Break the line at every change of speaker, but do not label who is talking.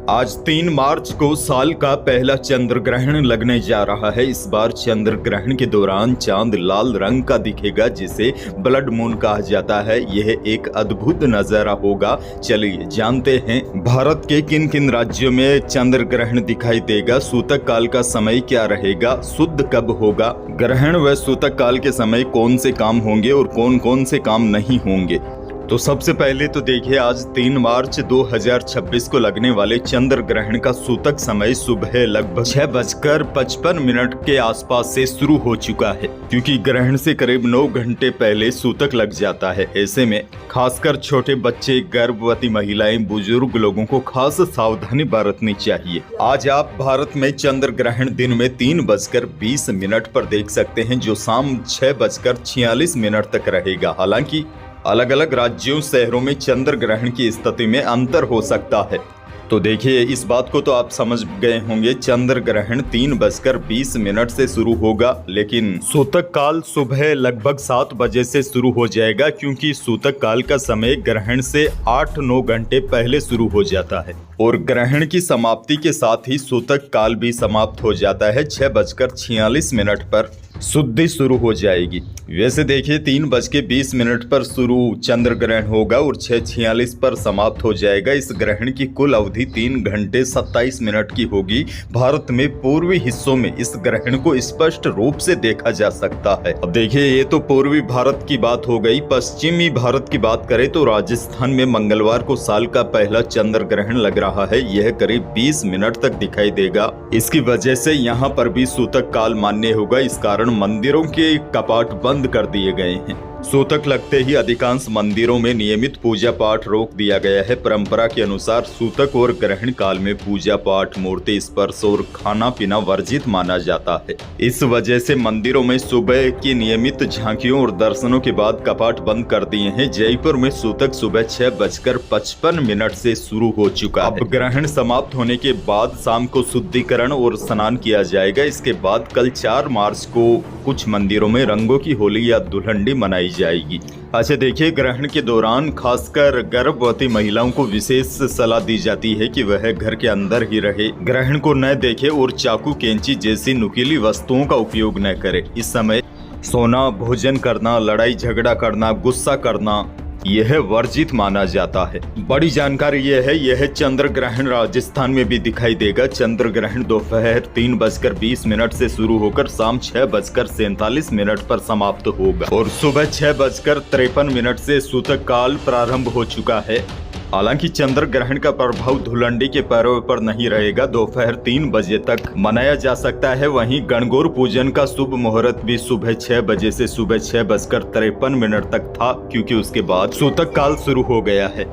आज 3 मार्च को साल का पहला चंद्र ग्रहण लगने जा रहा है। इस बार चंद्र ग्रहण के दौरान चांद लाल रंग का दिखेगा, जिसे ब्लड मून कहा जाता है। यह एक अद्भुत नजारा होगा। चलिए जानते हैं भारत के किन किन राज्यों में चंद्र ग्रहण दिखाई देगा, सूतक काल का समय क्या रहेगा, शुद्ध कब होगा, ग्रहण व सूतक काल के समय कौन से काम होंगे और कौन कौन से काम नहीं होंगे। तो सबसे पहले तो देखिए, आज 3 मार्च 2026 को लगने वाले चंद्र ग्रहण का सूतक समय सुबह लगभग 6:55 के आसपास से शुरू हो चुका है, क्योंकि ग्रहण से करीब 9 घंटे पहले सूतक लग जाता है। ऐसे में खासकर छोटे बच्चे, गर्भवती महिलाएं, बुजुर्ग लोगों को खास सावधानी बरतनी चाहिए। आज आप भारत में चंद्र ग्रहण दिन में 3:20 पर देख सकते हैं, जो शाम 6:46 तक रहेगा। हालांकि अलग अलग राज्यों, शहरों में चंद्र ग्रहण की स्थिति में अंतर हो सकता है। तो देखिए, इस बात को तो आप समझ गए होंगे। चंद्र ग्रहण 3:20 से शुरू होगा, लेकिन सूतक काल सुबह लगभग 7 बजे से शुरू हो जाएगा, क्योंकि सूतक काल का समय ग्रहण से 8-9 घंटे पहले शुरू हो जाता है और ग्रहण की समाप्ति के साथ ही सूतक काल भी समाप्त हो जाता है। 6:46 पर शुद्धि शुरू हो जाएगी। वैसे देखिए, 3:20 पर शुरू चंद्र ग्रहण होगा और 6:46 पर समाप्त हो जाएगा। इस ग्रहण की कुल अवधि 3 घंटे 27 मिनट की होगी। भारत में पूर्वी हिस्सों में इस ग्रहण को स्पष्ट रूप से देखा जा सकता है। अब देखिए, ये तो पूर्वी भारत की बात हो गई। पश्चिमी भारत की बात करें तो राजस्थान में मंगलवार को साल का पहला चंद्र ग्रहण लग रहा है। यह करीब 20 मिनट तक दिखाई देगा। इसकी वजह से यहाँ पर भी सूतक काल मान्य होगा। इस कारण मंदिरों के कपाट बंद कर दिए गए हैं। सूतक लगते ही अधिकांश मंदिरों में नियमित पूजा पाठ रोक दिया गया है। परंपरा के अनुसार सूतक और ग्रहण काल में पूजा पाठ, मूर्ति स्पर्श और खाना पीना वर्जित माना जाता है। इस वजह से मंदिरों में सुबह की नियमित झांकियों और दर्शनों के बाद कपाट बंद कर दिए हैं। जयपुर में सूतक सुबह 6:55 से शुरू हो चुका है। अब ग्रहण समाप्त होने के बाद शाम को शुद्धिकरण और स्नान किया जाएगा। इसके बाद कल 4 मार्च को कुछ मंदिरों में रंगों की होली या दुल्हनडी मनाई जाएगी। अच्छा देखिए, ग्रहण के दौरान खासकर गर्भवती महिलाओं को विशेष सलाह दी जाती है कि वह घर के अंदर ही रहे, ग्रहण को न देखे और चाकू, कैंची जैसी नुकीली वस्तुओं का उपयोग न करे। इस समय सोना, भोजन करना, लड़ाई झगड़ा करना, गुस्सा करना, यह वर्जित माना जाता है। बड़ी जानकारी यह चंद्र ग्रहण राजस्थान में भी दिखाई देगा। चंद्र ग्रहण दोपहर 3:20 से शुरू होकर शाम 6:47 पर समाप्त होगा और सुबह 6:53 से सूतक काल प्रारंभ हो चुका है। हालांकि चंद्र ग्रहण का प्रभाव धुलंडी के पर्व पर नहीं रहेगा। दोपहर 3 बजे तक मनाया जा सकता है। वहीं गणगौर पूजन का शुभ मुहूर्त भी सुबह 6 बजे से सुबह 6:53 तक था, क्योंकि उसके बाद सूतक काल शुरू हो गया है।